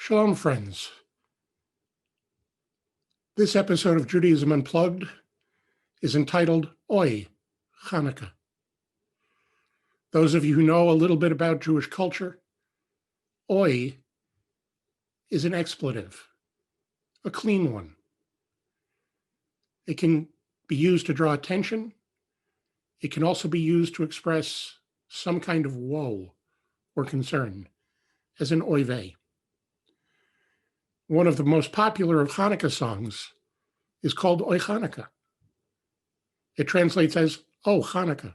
Shalom, friends. This episode of Judaism Unplugged is entitled Oy Chanukkah. Those of you who know a little bit about Jewish culture, Oy is an expletive, a clean one. It can be used to draw attention. It can also be used to express some kind of woe or concern, as in Oy vey. One of the most popular of Hanukkah songs is called Oy Chanukkah. It translates as, Oh, Hanukkah.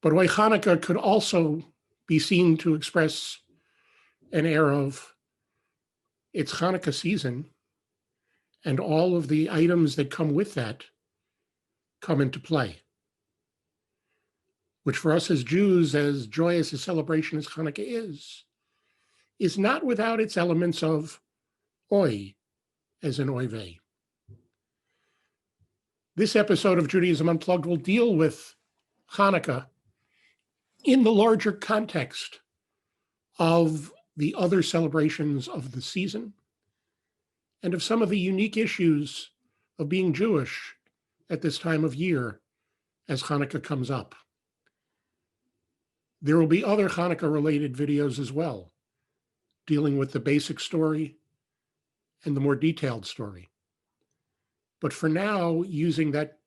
But Oy Chanukkah could also be seen to express an air of, it's Hanukkah season, and all of the items that come with that come into play, which for us as Jews, as joyous a celebration as Hanukkah is not without its elements of Oy, as in Oy vey. This episode of Judaism Unplugged will deal with Hanukkah in the larger context of the other celebrations of the season and of some of the unique issues of being Jewish at this time of year as Hanukkah comes up. There will be other Hanukkah-related videos as well, dealing with the basic story and the more detailed story. But for now, using that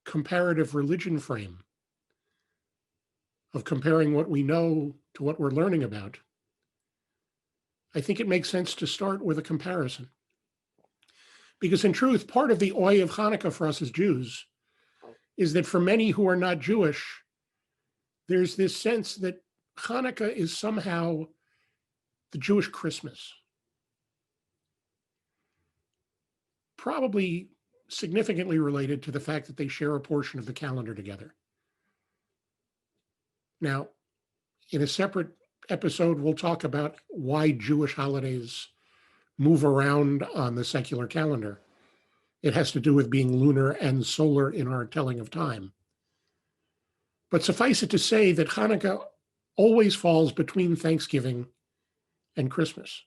comparative religion frame of comparing what we know to what we're learning about, I think it makes sense to start with a comparison. Because in truth, part of the Oy of Hanukkah for us as Jews is that for many who are not Jewish, there's this sense that Hanukkah is somehow the Jewish Christmas. Probably significantly related to the fact that they share a portion of the calendar together. Now, in a separate episode, we'll talk about why Jewish holidays move around on the secular calendar. It has to do with being lunar and solar in our telling of time. But suffice it to say that Hanukkah always falls between Thanksgiving and Christmas.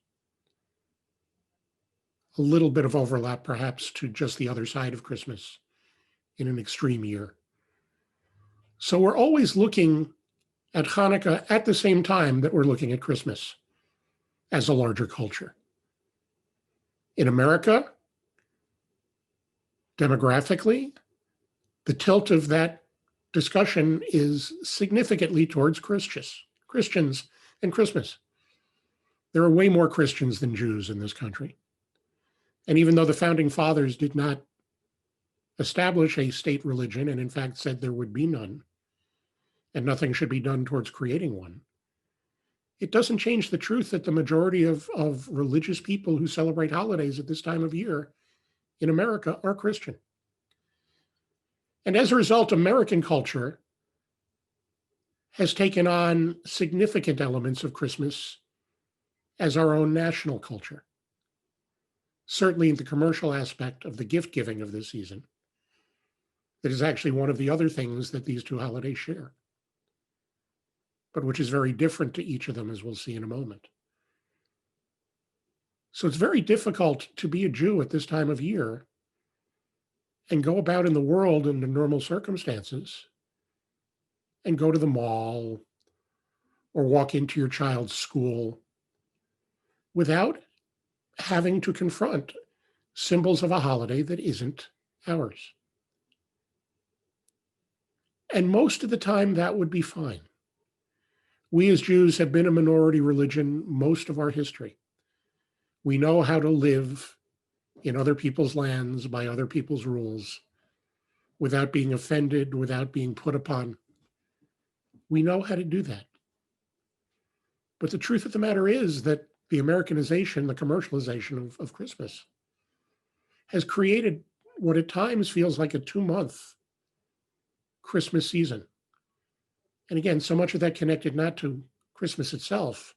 A little bit of overlap, perhaps, to just the other side of Christmas in an extreme year. So we're always looking at Hanukkah at the same time that we're looking at Christmas as a larger culture. In America, demographically, the tilt of that discussion is significantly towards Christians and Christmas. There are way more Christians than Jews in this country. And even though the founding fathers did not establish a state religion, and in fact said there would be none, and nothing should be done towards creating one, it doesn't change the truth that the majority of religious people who celebrate holidays at this time of year in America are Christian. And as a result, American culture has taken on significant elements of Christmas as our own national culture. Certainly in the commercial aspect of the gift giving of this season, that is actually one of the other things that these two holidays share, but which is very different to each of them, as we'll see in a moment. So it's very difficult to be a Jew at this time of year and go about in the world under normal circumstances and go to the mall or walk into your child's school without having to confront symbols of a holiday that isn't ours. And most of the time that would be fine. We as Jews have been a minority religion most of our history. We know how to live in other people's lands by other people's rules without being offended, without being put upon. We know how to do that. But the truth of the matter is that the Americanization, the commercialization of Christmas has created what at times feels like a 2-month Christmas season. And again, so much of that connected not to Christmas itself,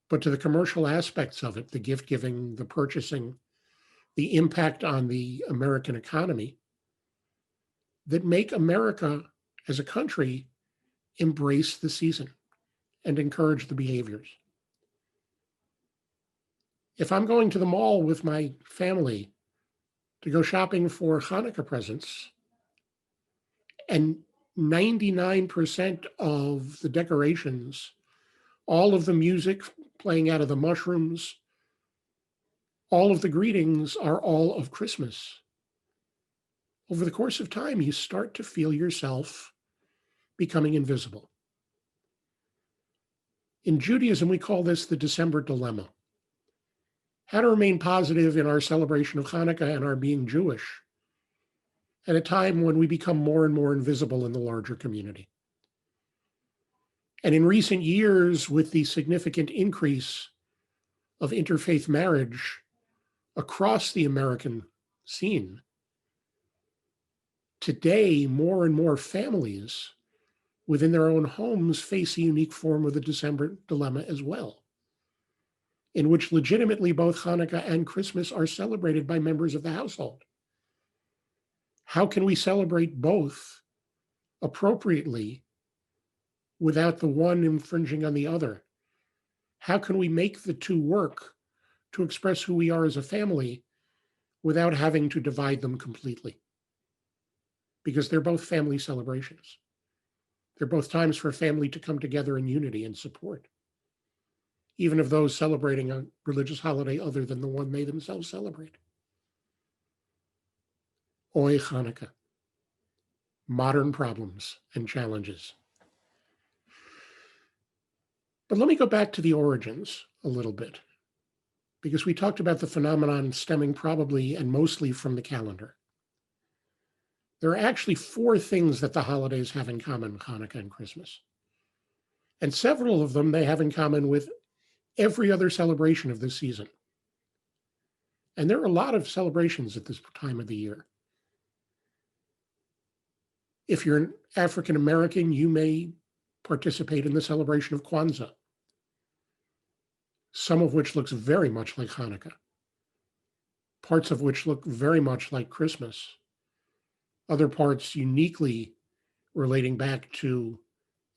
but to the commercial aspects of it, the gift giving, the purchasing, the impact on the American economy that make America as a country embrace the season and encourage the behaviors. If I'm going to the mall with my family to go shopping for Hanukkah presents, and 99% of the decorations, all of the music playing out of the mushrooms, all of the greetings are all of Christmas. Over the course of time, you start to feel yourself becoming invisible. In Judaism, we call this the December dilemma. How to remain positive in our celebration of Hanukkah and our being Jewish at a time when we become more and more invisible in the larger community. And in recent years, with the significant increase of interfaith marriage across the American scene, today more and more families within their own homes face a unique form of the December dilemma as well, in which legitimately both Hanukkah and Christmas are celebrated by members of the household. How can we celebrate both appropriately without the one infringing on the other? How can we make the two work to express who we are as a family without having to divide them completely? Because they're both family celebrations. They're both times for a family to come together in unity and support, even of those celebrating a religious holiday other than the one they themselves celebrate. Oy Chanukkah, modern problems and challenges. But let me go back to the origins a little bit, because we talked about the phenomenon stemming probably and mostly from the calendar. There are actually four things that the holidays have in common, Hanukkah and Christmas. And several of them they have in common with every other celebration of this season. And there are a lot of celebrations at this time of the year. If you're an African American, you may participate in the celebration of Kwanzaa, some of which looks very much like Hanukkah, parts of which look very much like Christmas, other parts uniquely relating back to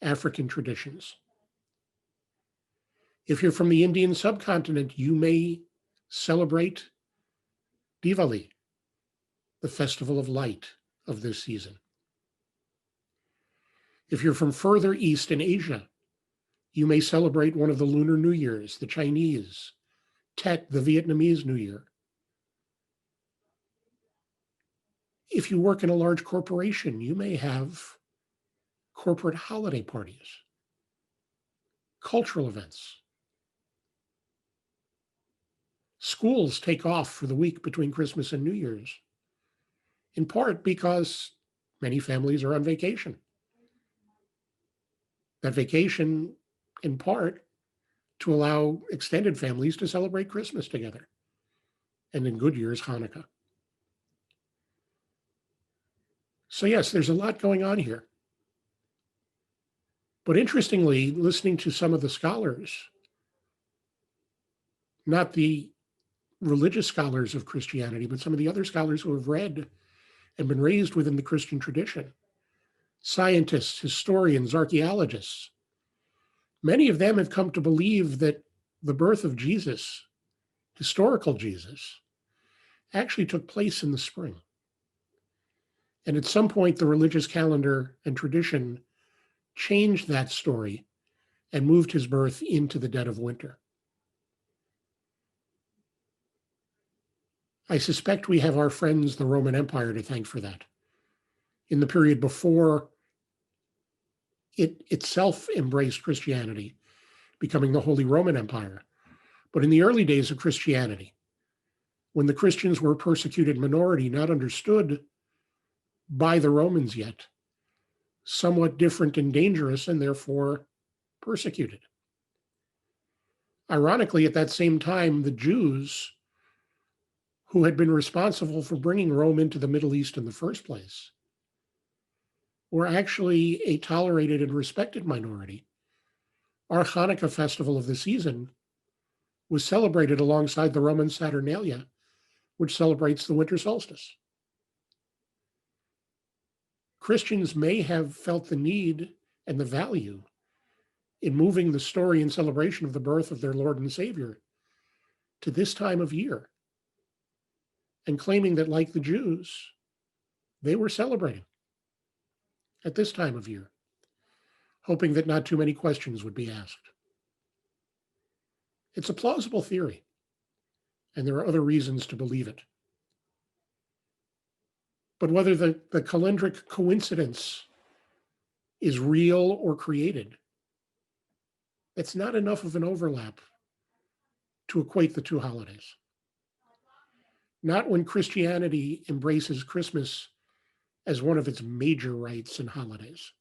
African traditions. If you're from the Indian subcontinent, you may celebrate Diwali, the festival of light of this season. If you're from further east in Asia, you may celebrate one of the Lunar New Years, the Chinese, Tet, the Vietnamese New Year. If you work in a large corporation, you may have corporate holiday parties, cultural events. Schools take off for the week between Christmas and New Year's, in part because many families are on vacation. That vacation, in part, to allow extended families to celebrate Christmas together, and in good years, Hanukkah. So yes, there's a lot going on here. But interestingly, listening to some of the scholars, not the religious scholars of Christianity, but some of the other scholars who have read and been raised within the Christian tradition, scientists, historians, archaeologists, many of them have come to believe that the birth of Jesus, historical Jesus, actually took place in the spring. And at some point, the religious calendar and tradition changed that story and moved his birth into the dead of winter. I suspect we have our friends, the Roman Empire, to thank for that. In the period before it itself embraced Christianity, becoming the Holy Roman Empire. But in the early days of Christianity, when the Christians were a persecuted minority, not understood by the Romans yet, somewhat different and dangerous, and therefore persecuted. Ironically, at that same time, the Jews, who had been responsible for bringing Rome into the Middle East in the first place, were actually a tolerated and respected minority. Our Hanukkah festival of the season was celebrated alongside the Roman Saturnalia, which celebrates the winter solstice. Christians may have felt the need and the value in moving the story and celebration of the birth of their Lord and Savior to this time of year and claiming that, like the Jews, they were celebrating at this time of year, hoping that not too many questions would be asked. It's a plausible theory, and there are other reasons to believe it. But whether the calendric coincidence is real or created, it's not enough of an overlap to equate the two holidays. Not when Christianity embraces Christmas as one of its major rites and holidays,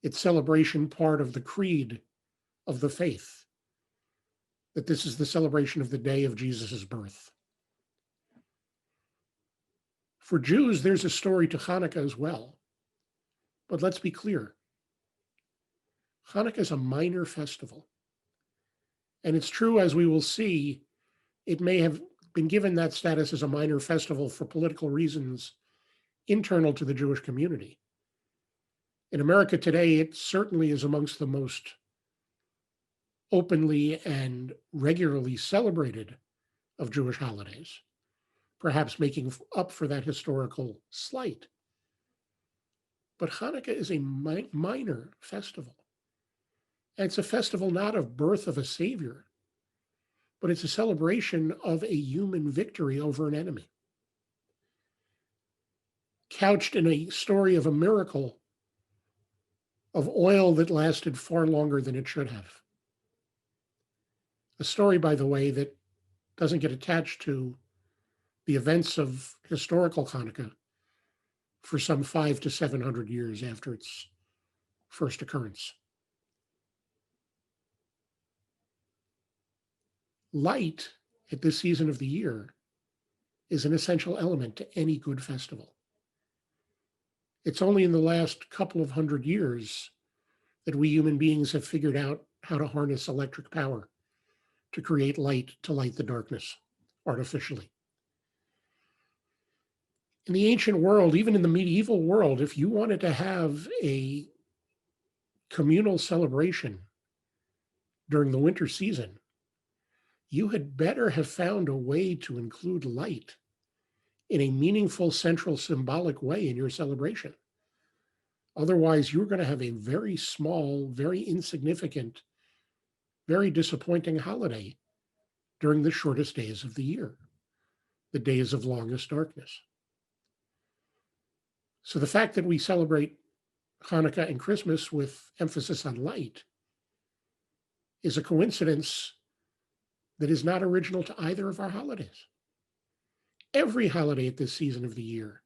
its celebration part of the creed of the faith, that this is the celebration of the day of Jesus' birth. For Jews, there's a story to Hanukkah as well. But let's be clear. Hanukkah is a minor festival. And it's true, as we will see, it may have been given that status as a minor festival for political reasons internal to the Jewish community. In America today, it certainly is amongst the most openly and regularly celebrated of Jewish holidays, perhaps making up for that historical slight. But Hanukkah is a minor festival. And it's a festival not of birth of a savior, but it's a celebration of a human victory over an enemy, couched in a story of a miracle of oil that lasted far longer than it should have. A story, by the way, that doesn't get attached to the events of historical Hanukkah for some 500 to 700 years after its first occurrence. Light at this season of the year is an essential element to any good festival. It's only in the last couple of hundred years that we human beings have figured out how to harness electric power to create light to light the darkness artificially. In the ancient world, even in the medieval world, if you wanted to have a communal celebration during the winter season, you had better have found a way to include light in a meaningful, central, symbolic way in your celebration. Otherwise, you're going to have a very small, very insignificant, very disappointing holiday during the shortest days of the year, the days of longest darkness. So the fact that we celebrate Hanukkah and Christmas with emphasis on light is a coincidence that is not original to either of our holidays. Every holiday at this season of the year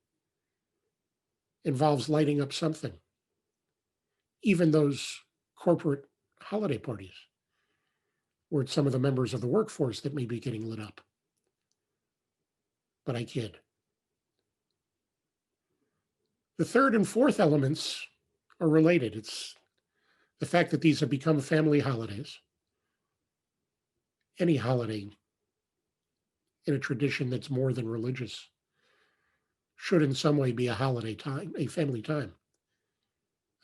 involves lighting up something, even those corporate holiday parties, where it's some of the members of the workforce that may be getting lit up. But I kid. The third and fourth elements are related. It's the fact that these have become family holidays. Any holiday in a tradition that's more than religious should in some way be a holiday time, a family time,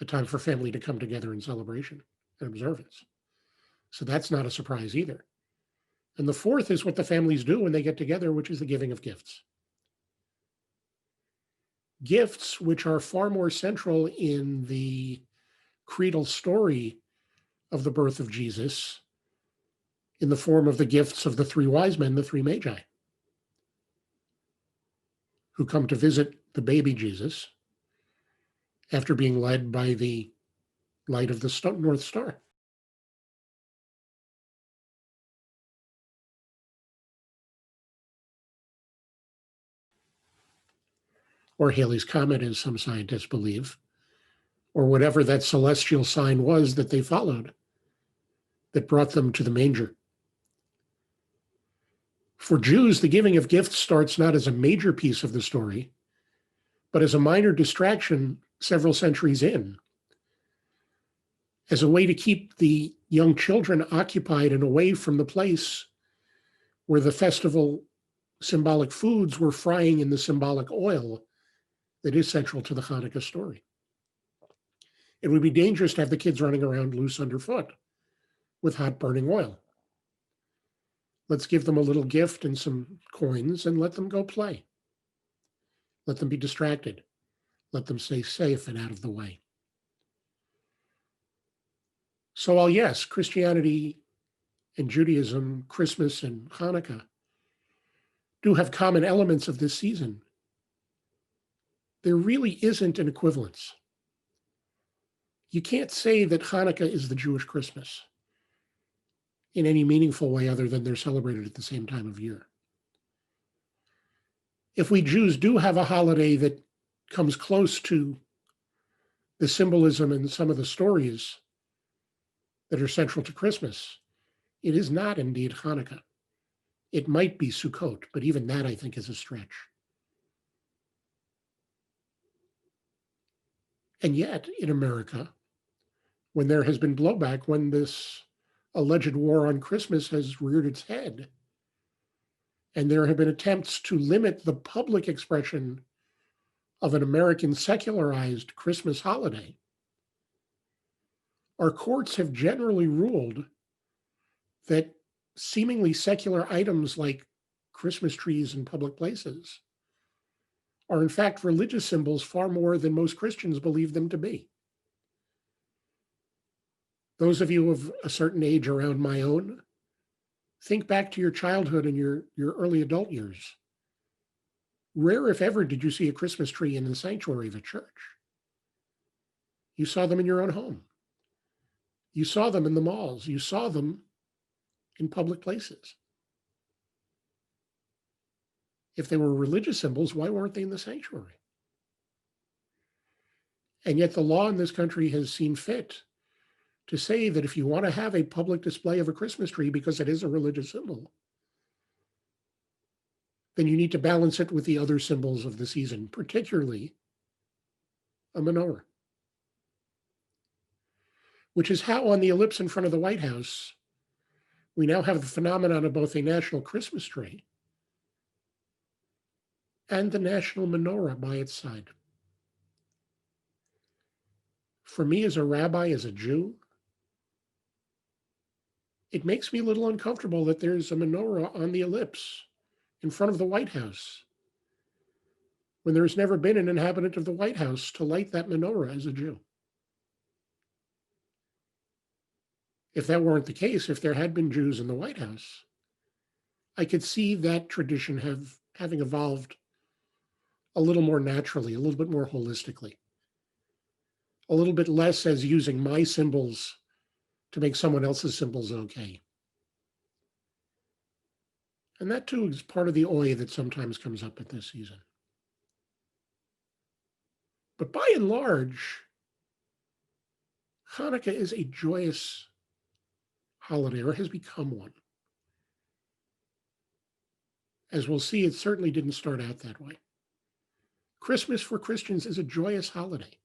a time for family to come together in celebration and observance. So that's not a surprise either. And the fourth is what the families do when they get together, which is the giving of gifts. Gifts which are far more central in the creedal story of the birth of Jesus in the form of the gifts of the three wise men, the three magi, who come to visit the baby Jesus after being led by the light of the North Star. Or Halley's Comet, as some scientists believe, or whatever that celestial sign was that they followed that brought them to the manger. For Jews, the giving of gifts starts not as a major piece of the story, but as a minor distraction several centuries in, as a way to keep the young children occupied and away from the place where the festival symbolic foods were frying in the symbolic oil that is central to the Hanukkah story. It would be dangerous to have the kids running around loose underfoot with hot burning oil. Let's give them a little gift and some coins and let them go play. Let them be distracted. Let them stay safe and out of the way. So while yes, Christianity and Judaism, Christmas and Hanukkah do have common elements of this season, there really isn't an equivalence. You can't say that Hanukkah is the Jewish Christmas in any meaningful way other than they're celebrated at the same time of year. If we Jews do have a holiday that comes close to the symbolism and some of the stories that are central to Christmas, it is not indeed Hanukkah. It might be Sukkot, but even that I think is a stretch. And yet, in America, when there has been blowback, when this alleged war on Christmas has reared its head, and there have been attempts to limit the public expression of an American secularized Christmas holiday, our courts have generally ruled that seemingly secular items like Christmas trees in public places are in fact religious symbols far more than most Christians believe them to be. Those of you of a certain age around my own, think back to your childhood and your early adult years. Rare, if ever, did you see a Christmas tree in the sanctuary of a church. You saw them in your own home. You saw them in the malls. You saw them in public places. If they were religious symbols, why weren't they in the sanctuary? And yet the law in this country has seen fit to say that if you want to have a public display of a Christmas tree because it is a religious symbol, then you need to balance it with the other symbols of the season, particularly a menorah. Which is how on the ellipse in front of the White House, we now have the phenomenon of both a national Christmas tree and the national menorah by its side. For me as a rabbi, as a Jew, it makes me a little uncomfortable that there's a menorah on the ellipse in front of the White House when there's never been an inhabitant of the White House to light that menorah as a Jew. If that weren't the case, if there had been Jews in the White House, I could see that tradition having evolved a little more naturally, a little bit more holistically, a little bit less as using my symbols to make someone else's symbols okay. And that too is part of the oy that sometimes comes up at this season. But by and large, Hanukkah is a joyous holiday, or has become one. As we'll see, it certainly didn't start out that way. Christmas for Christians is a joyous holiday.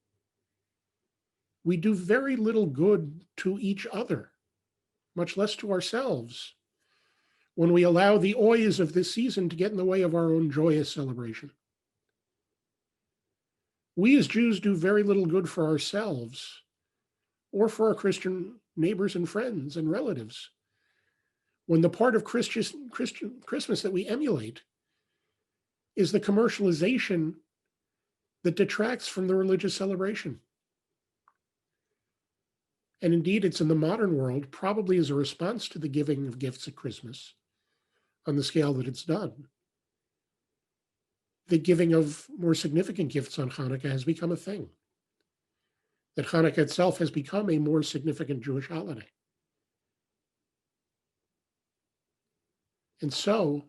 We do very little good to each other, much less to ourselves, when we allow the oys of this season to get in the way of our own joyous celebration. We as Jews do very little good for ourselves or for our Christian neighbors and friends and relatives when the part of Christmas that we emulate is the commercialization that detracts from the religious celebration. And indeed, it's in the modern world, probably as a response to the giving of gifts at Christmas on the scale that it's done, the giving of more significant gifts on Hanukkah has become a thing. That Hanukkah itself has become a more significant Jewish holiday. And so,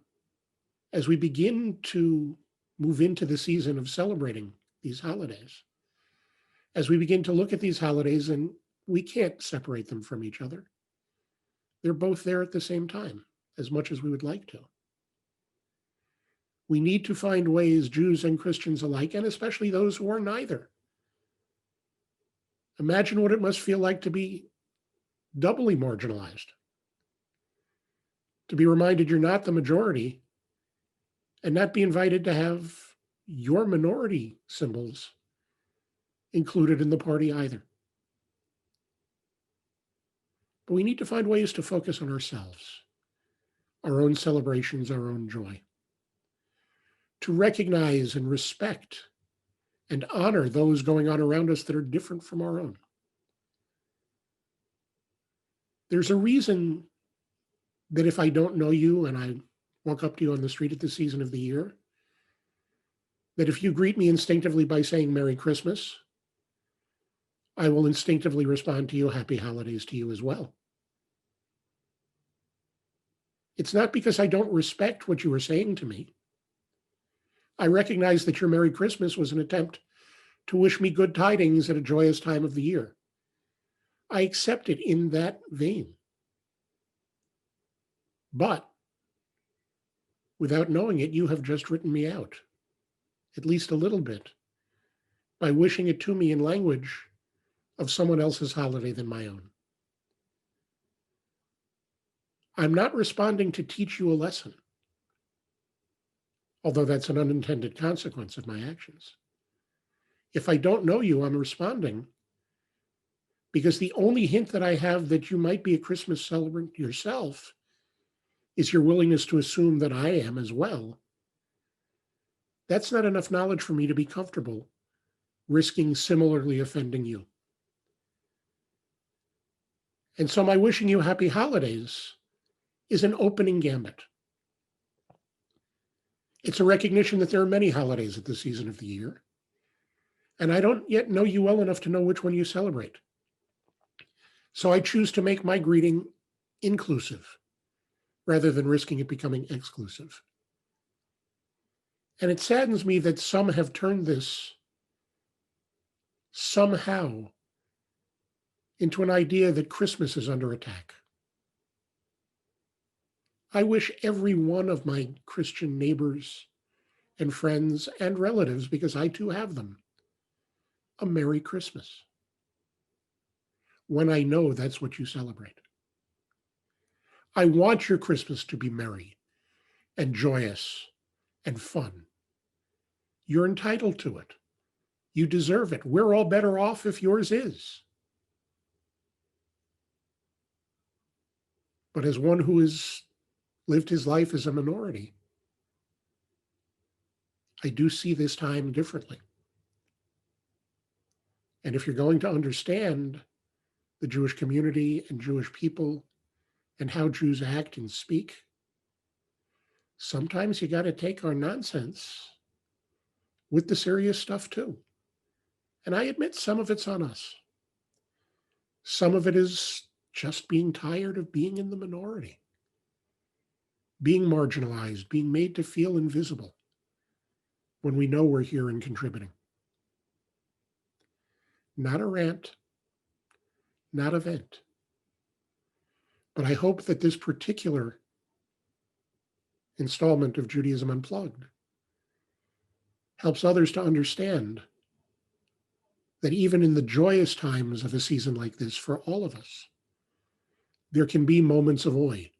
as we begin to move into the season of celebrating these holidays, as we begin to look at these holidays, and we can't separate them from each other, they're both there at the same time, as much as we would like to. We need to find ways, Jews and Christians alike, and especially those who are neither. Imagine what it must feel like to be doubly marginalized, to be reminded you're not the majority, and not be invited to have your minority symbols included in the party either. But we need to find ways to focus on ourselves. our own celebrations, our own joy. To recognize and respect and honor those going on around us that are different from our own. There's a reason that if I don't know you and I walk up to you on the street at this season of the year, that if you greet me instinctively by saying Merry Christmas, I will instinctively respond to you, Happy Holidays to you as well. It's not because I don't respect what you were saying to me. I recognize that your Merry Christmas was an attempt to wish me good tidings at a joyous time of the year. I accept it in that vein. But without knowing it, you have just written me out, at least a little bit, by wishing it to me in language of someone else's holiday than my own. I'm not responding to teach you a lesson, although that's an unintended consequence of my actions. If I don't know you, I'm responding because the only hint that I have that you might be a Christmas celebrant yourself is your willingness to assume that I am as well. That's not enough knowledge for me to be comfortable risking similarly offending you. And so my wishing you happy holidays is an opening gambit. It's a recognition that there are many holidays at this season of the year, and I don't yet know you well enough to know which one you celebrate. So I choose to make my greeting inclusive rather than risking it becoming exclusive. And it saddens me that some have turned this somehow into an idea that Christmas is under attack. I wish every one of my Christian neighbors and friends and relatives, because I too have them, a Merry Christmas, when I know that's what you celebrate. I want your Christmas to be merry and joyous and fun. You're entitled to it. You deserve it. We're all better off if yours is. But as one who has lived his life as a minority, I do see this time differently. And if you're going to understand the Jewish community and Jewish people and how Jews act and speak, sometimes you got to take our nonsense with the serious stuff too. And I admit some of it's on us. Some of it is just being tired of being in the minority, being marginalized, being made to feel invisible when we know we're here and contributing. Not a rant, not a vent. But I hope that this particular installment of Judaism Unplugged helps others to understand that even in the joyous times of a season like this, for all of us, there can be moments of oy,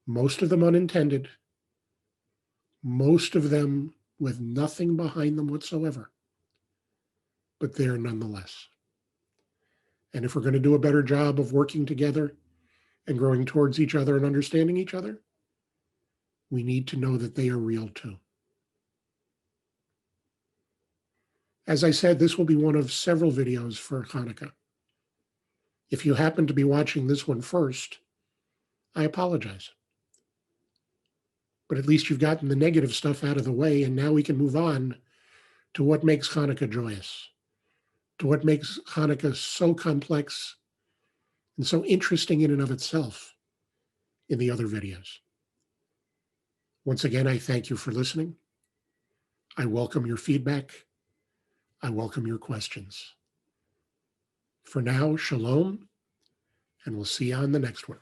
most of them unintended, most of them with nothing behind them whatsoever, but there nonetheless. And if we're going to do a better job of working together and growing towards each other and understanding each other, we need to know that they are real too. As I said, this will be one of several videos for Hanukkah. If you happen to be watching this one first, I apologize. But at least you've gotten the negative stuff out of the way, and now we can move on to what makes Hanukkah joyous, to what makes Hanukkah so complex and so interesting in and of itself in the other videos. Once again, I thank you for listening. I welcome your feedback. I welcome your questions. For now, shalom, and we'll see you on the next one.